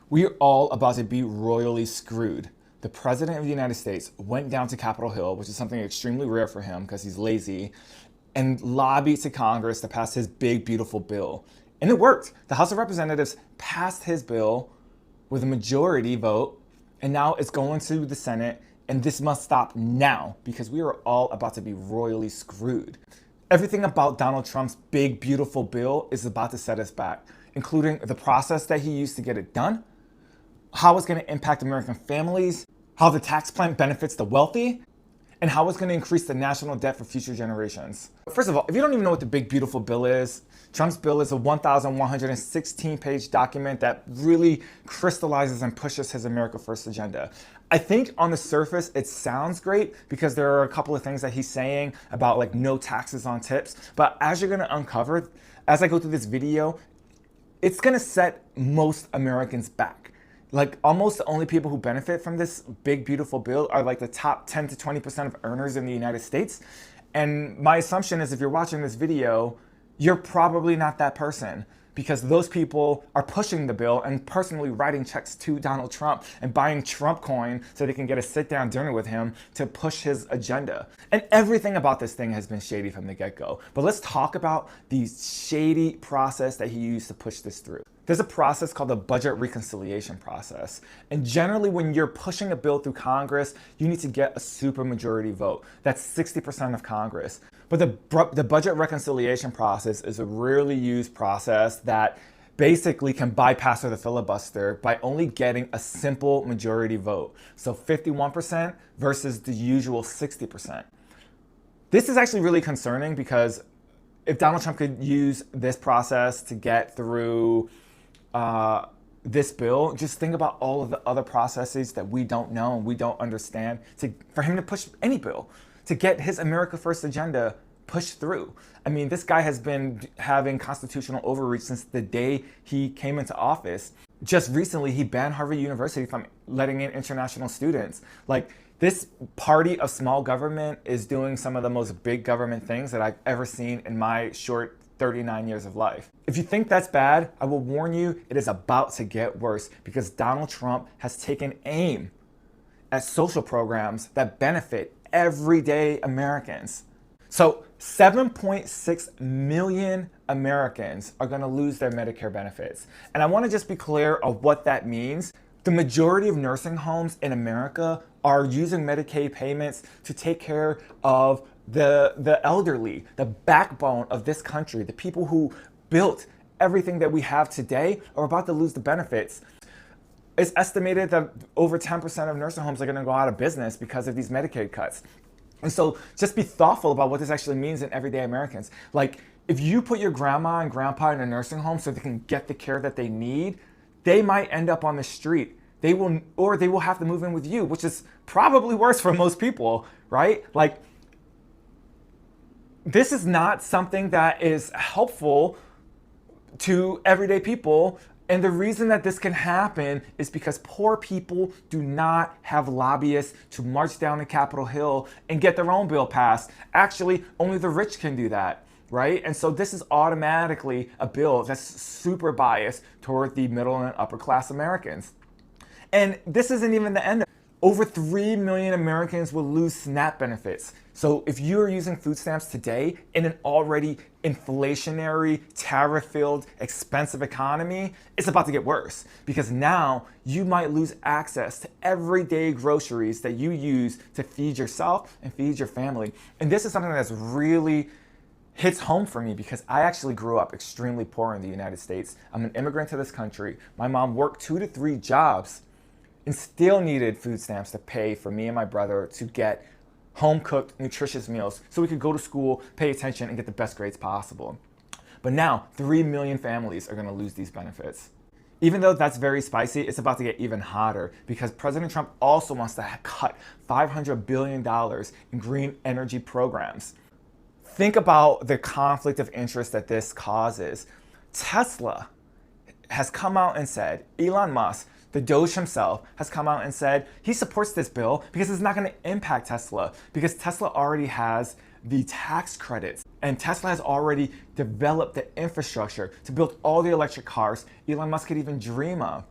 We are all about to be royally screwed. The President of the United States went down to Capitol Hill, which is something extremely rare for him because he's lazy, and lobbied to Congress to pass his big, beautiful bill. And it worked. The House of Representatives passed his bill with a majority vote, and now it's going to the Senate, and this must stop now because we are all about to be royally screwed. Everything about Donald Trump's big, beautiful bill is about to set us back, including the process that he used to get it done, how it's going to impact American families, how the tax plan benefits the wealthy, and how it's going to increase the national debt for future generations. First of all, if you don't even know what the big beautiful bill is, Trump's bill is a 1,116-page document that really crystallizes and pushes his America First agenda. I think on the surface it sounds great because there are a couple of things that he's saying about like no taxes on tips, but as you're going to uncover as I go through this video, it's going to set most Americans back. Like almost the only people who benefit from this big, beautiful bill are like the top 10 to 20% of earners in the United States. And my assumption is if you're watching this video, you're probably not that person because those people are pushing the bill and personally writing checks to Donald Trump and buying Trump coin so they can get a sit-down dinner with him to push his agenda. And everything about this thing has been shady from the get-go. But let's talk about the shady process that he used to push this through. There's a process called the budget reconciliation process. And generally when you're pushing a bill through Congress, you need to get a supermajority vote. That's 60% of Congress. But the budget reconciliation process is a rarely used process that basically can bypass the filibuster by only getting a simple majority vote. So 51% versus the usual 60%. This is actually really concerning because if Donald Trump could use this process to get through this bill, just think about all of the other processes that we don't know and we don't understand for him to push any bill, to get his America First agenda pushed through. I mean, this guy has been having constitutional overreach since the day he came into office. Just recently, he banned Harvard University from letting in international students. Like, this party of small government is doing some of the most big government things that I've ever seen in my short 39 years of life. If you think that's bad, I will warn you, it is about to get worse because Donald Trump has taken aim at social programs that benefit everyday Americans. So 7.6 million Americans are going to lose their Medicare benefits. And I want to just be clear of what that means. The majority of nursing homes in America are using Medicaid payments to take care of the elderly, the backbone of this country, the people who built everything that we have today are about to lose the benefits. It's estimated that over 10% of nursing homes are going to go out of business because of these Medicaid cuts. And so just be thoughtful about what this actually means in everyday Americans. Like, if you put your grandma and grandpa in a nursing home so they can get the care that they need, they might end up on the street. They will have to move in with you, which is probably worse for most people, right? Like, this is not something that is helpful to everyday people. And the reason that this can happen is because poor people do not have lobbyists to march down to Capitol Hill and get their own bill passed. Actually, only the rich can do that, right? And so this is automatically a bill that's super biased toward the middle and upper class Americans. And this isn't even the end. Over 3 million Americans will lose SNAP benefits. So if you're using food stamps today in an already inflationary, tariff-filled, expensive economy, it's about to get worse because now you might lose access to everyday groceries that you use to feed yourself and feed your family. And this is something that's really hits home for me because I actually grew up extremely poor in the United States. I'm an immigrant to this country. My mom worked 2 to 3 jobs and still needed food stamps to pay for me and my brother to get home-cooked, nutritious meals so we could go to school, pay attention, and get the best grades possible. But now, 3 million families are going to lose these benefits. Even though that's very spicy, it's about to get even hotter because President Trump also wants to cut $500 billion in green energy programs. Think about the conflict of interest that this causes. Tesla has come out and said, Elon Musk, the Doge himself, has come out and said he supports this bill because it's not going to impact Tesla because Tesla already has the tax credits and Tesla has already developed the infrastructure to build all the electric cars Elon Musk could even dream of.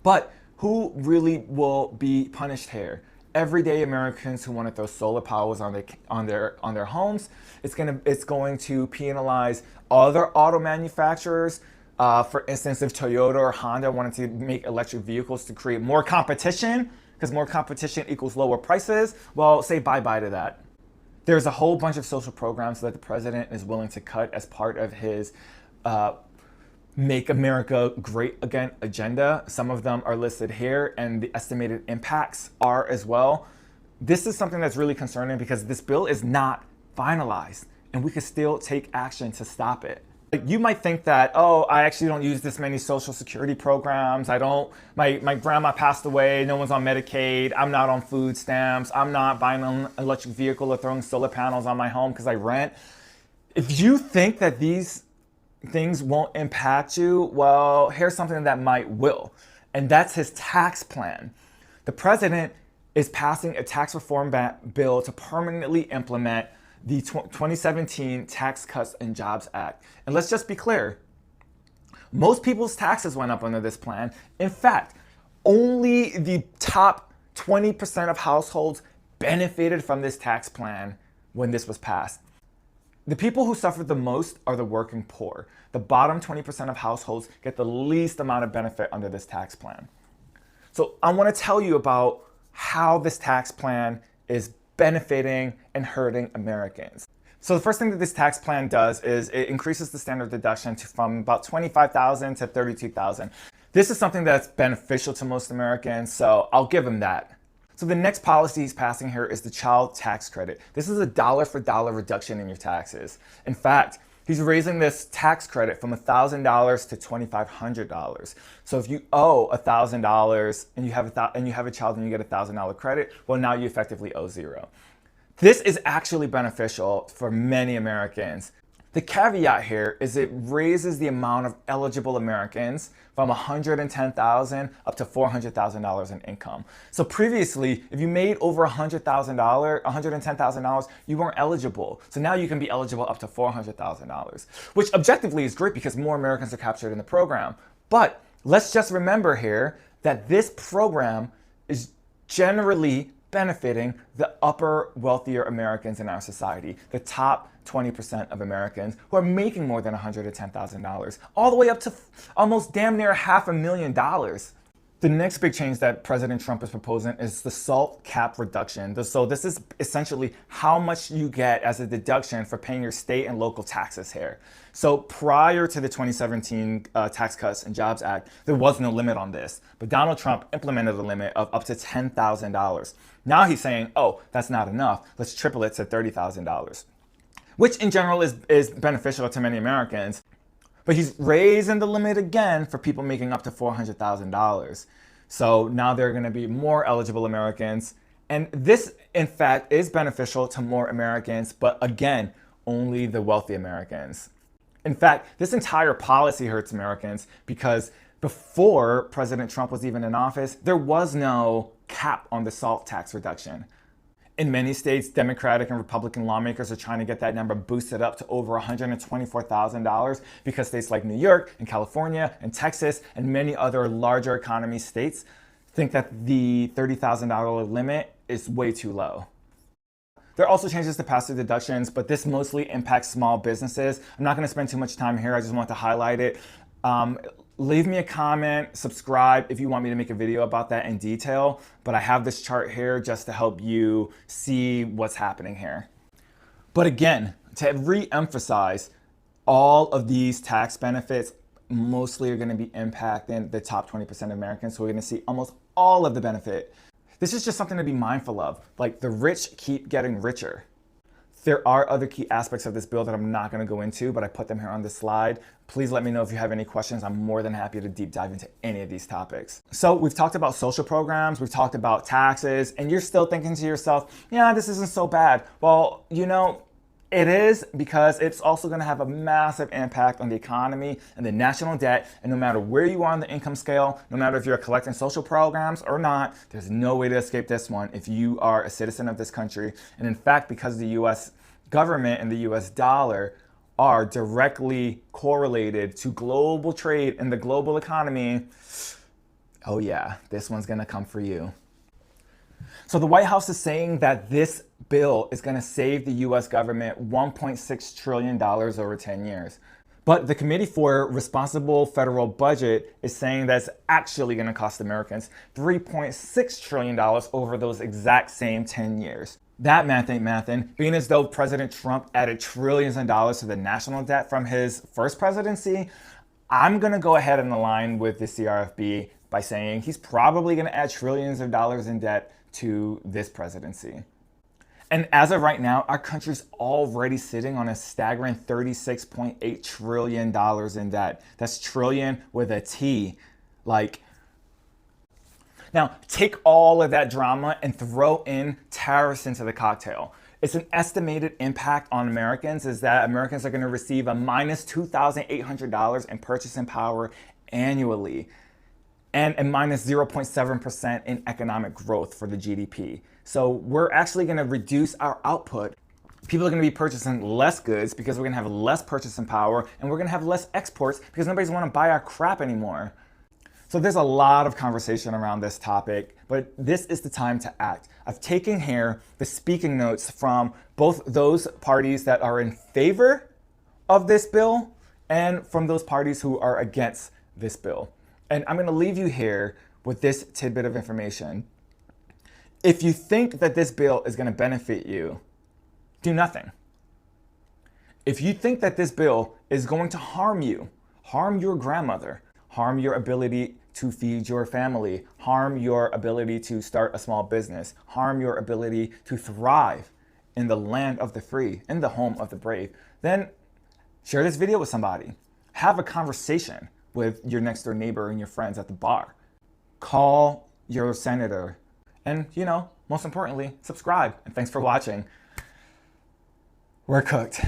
But who really will be punished here? Everyday Americans who want to throw solar panels on their homes. It's going to penalize other auto manufacturers. For instance, if Toyota or Honda wanted to make electric vehicles to create more competition, because more competition equals lower prices, well, say bye-bye to that. There's a whole bunch of social programs that the president is willing to cut as part of his Make America Great Again agenda. Some of them are listed here, and the estimated impacts are as well. This is something that's really concerning because this bill is not finalized, and we could still take action to stop it. You might think that, oh, I actually don't use this many social security programs. My grandma passed away, no one's on Medicaid, I'm not on food stamps, I'm not buying an electric vehicle or throwing solar panels on my home because I rent. If you think that these things won't impact you, well, here's something that will, and that's his tax plan. The president is passing a tax reform bill to permanently implement the 2017 Tax Cuts and Jobs Act. And let's just be clear, most people's taxes went up under this plan. In fact, only the top 20% of households benefited from this tax plan when this was passed. The people who suffered the most are the working poor. The bottom 20% of households get the least amount of benefit under this tax plan. So I want to tell you about how this tax plan is benefiting and hurting Americans. So the first thing that this tax plan does is it increases the standard deduction from about $25,000 to $32,000. This is something that's beneficial to most Americans, so I'll give them that. So the next policy he's passing here is the child tax credit. This is a dollar-for-dollar reduction in your taxes. In fact, he's raising this tax credit from $1,000 to $2,500. So if you owe $1,000 and you have a child and you get a $1,000 credit, well, now you effectively owe $0. This is actually beneficial for many Americans. The caveat here is it raises the amount of eligible Americans from $110,000 up to $400,000 in income. So previously, if you made over $110,000, you weren't eligible. So now you can be eligible up to $400,000, which objectively is great because more Americans are captured in the program. But let's just remember here that this program is generally benefiting the upper, wealthier Americans in our society, the top 20% of Americans who are making more than $110,000, all the way up to almost damn near $500,000. The next big change that President Trump is proposing is the SALT cap reduction. So this is essentially how much you get as a deduction for paying your state and local taxes here. So prior to the 2017 Tax Cuts and Jobs Act, there was no limit on this. But Donald Trump implemented a limit of up to $10,000. Now he's saying, oh, that's not enough. Let's triple it to $30,000, which in general is beneficial to many Americans. But he's raising the limit again for people making up to $400,000. So now there are going to be more eligible Americans. And this, in fact, is beneficial to more Americans, but again, only the wealthy Americans. In fact, this entire policy hurts Americans because before President Trump was even in office, there was no cap on the SALT tax reduction. In many states, Democratic and Republican lawmakers are trying to get that number boosted up to over $124,000 because states like New York and California and Texas and many other larger economy states think that the $30,000 limit is way too low. There are also changes to pass-through deductions, but this mostly impacts small businesses. I'm not going to spend too much time here. I just want to highlight it. Leave me a comment, subscribe if you want me to make a video about that in detail, but I have this chart here just to help you see what's happening here. But again, to re-emphasize, all of these tax benefits mostly are going to be impacting the top 20% of Americans, so we're going to see almost all of the benefit. This is just something to be mindful of, like the rich keep getting richer. There are other key aspects of this bill that I'm not going to go into, but I put them here on this slide. Please let me know if you have any questions. I'm more than happy to deep dive into any of these topics. So we've talked about social programs, we've talked about taxes, and you're still thinking to yourself, yeah, this isn't so bad. Well, you know, it is, because it's also going to have a massive impact on the economy and the national debt. And no matter where you are on the income scale, no matter if you're collecting social programs or not, there's no way to escape this one if you are a citizen of this country. And in fact, because the US government and the US dollar are directly correlated to global trade and the global economy, Oh yeah, this one's gonna come for you. So the White House is saying that this bill is going to save the US government $1.6 trillion over 10 years. But the Committee for Responsible Federal Budget is saying that's actually going to cost Americans $3.6 trillion over those exact same 10 years. That math ain't mathin', being as though President Trump added trillions of dollars to the national debt from his first presidency. I'm going to go ahead and align with the CRFB by saying he's probably going to add trillions of dollars in debt to this presidency. And as of right now, our country's already sitting on a staggering $36.8 trillion in debt. That's trillion with a T. Now, take all of that drama and throw in tariffs into the cocktail. It's an estimated impact on Americans is that Americans are going to receive a minus $2,800 in purchasing power annually, and a minus 0.7% in economic growth for the GDP. So we're actually going to reduce our output. People are going to be purchasing less goods because we're going to have less purchasing power, and we're going to have less exports because nobody's want to buy our crap anymore. So there's a lot of conversation around this topic, but this is the time to act. I've taken here the speaking notes from both those parties that are in favor of this bill and from those parties who are against this bill. And I'm going to leave you here with this tidbit of information. If you think that this bill is going to benefit you, do nothing. If you think that this bill is going to harm you, harm your grandmother, harm your ability to feed your family, harm your ability to start a small business, harm your ability to thrive in the land of the free, in the home of the brave, then share this video with somebody. Have a conversation with your next door neighbor and your friends at the bar. Call your senator. And, most importantly, subscribe. And thanks for watching. We're cooked.